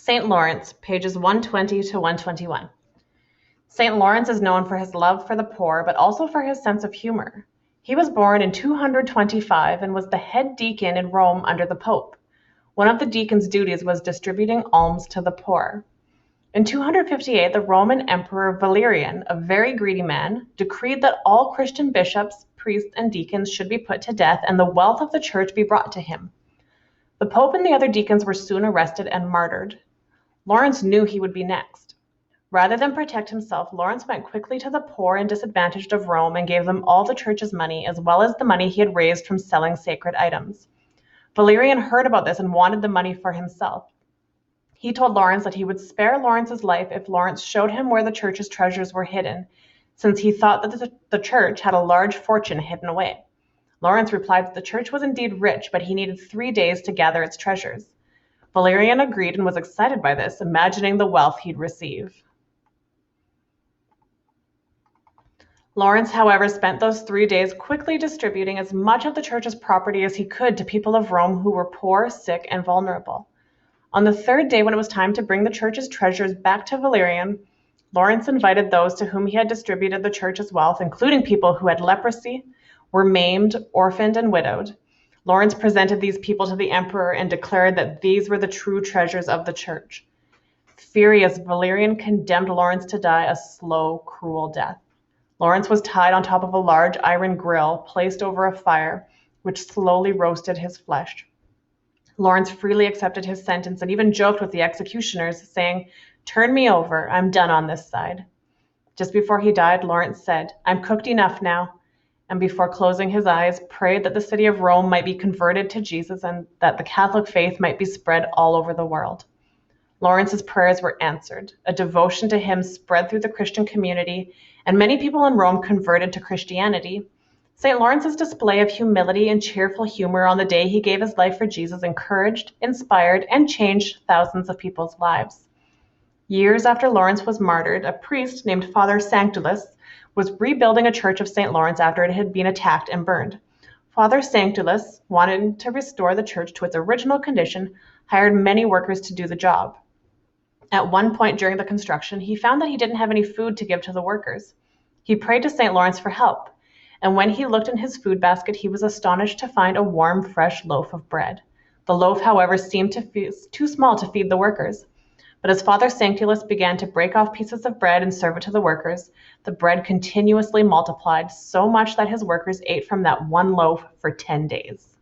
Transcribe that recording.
St. Lawrence, pages 120 to 121. St. Lawrence is known for his love for the poor, but also for his sense of humor. He was born in 225 and was the head deacon in Rome under the Pope. One of the deacon's duties was distributing alms to the poor. In 258, the Roman Emperor Valerian, a very greedy man, decreed that all Christian bishops, priests, and deacons should be put to death and the wealth of the church be brought to him. The Pope and the other deacons were soon arrested and martyred. Lawrence knew he would be next. Rather than protect himself, Lawrence went quickly to the poor and disadvantaged of Rome and gave them all the church's money, as well as the money he had raised from selling sacred items. Valerian heard about this and wanted the money for himself. He told Lawrence that he would spare Lawrence's life if Lawrence showed him where the church's treasures were hidden, since he thought that the church had a large fortune hidden away. Lawrence replied that the church was indeed rich, but he needed 3 days to gather its treasures. Valerian agreed and was excited by this, imagining the wealth he'd receive. Lawrence, however, spent those 3 days quickly distributing as much of the church's property as he could to people of Rome who were poor, sick, and vulnerable. On the 3rd day, when it was time to bring the church's treasures back to Valerian, Lawrence invited those to whom he had distributed the church's wealth, including people who had leprosy, were maimed, orphaned, and widowed. Lawrence presented these people to the emperor and declared that these were the true treasures of the church. Furious, Valerian condemned Lawrence to die a slow, cruel death. Lawrence was tied on top of a large iron grill placed over a fire, which slowly roasted his flesh. Lawrence freely accepted his sentence and even joked with the executioners, saying, "Turn me over, I'm done on this side." Just before he died, Lawrence said, "I'm cooked enough now," and before closing his eyes, prayed that the city of Rome might be converted to Jesus and that the Catholic faith might be spread all over the world. Lawrence's prayers were answered. A devotion to him spread through the Christian community, and many people in Rome converted to Christianity. St. Lawrence's display of humility and cheerful humor on the day he gave his life for Jesus encouraged, inspired, and changed thousands of people's lives. Years after Lawrence was martyred, a priest named Father Sanctulus was rebuilding a church of St. Lawrence after it had been attacked and burned. Father Sanctulus, wanting to restore the church to its original condition, hired many workers to do the job. At one point during the construction, he found that he didn't have any food to give to the workers. He prayed to St. Lawrence for help, and when he looked in his food basket, he was astonished to find a warm, fresh loaf of bread. The loaf, however, seemed too small to feed the workers. But as Father Sanctulus began to break off pieces of bread and serve it to the workers, the bread continuously multiplied, so much that his workers ate from that one loaf for 10 days.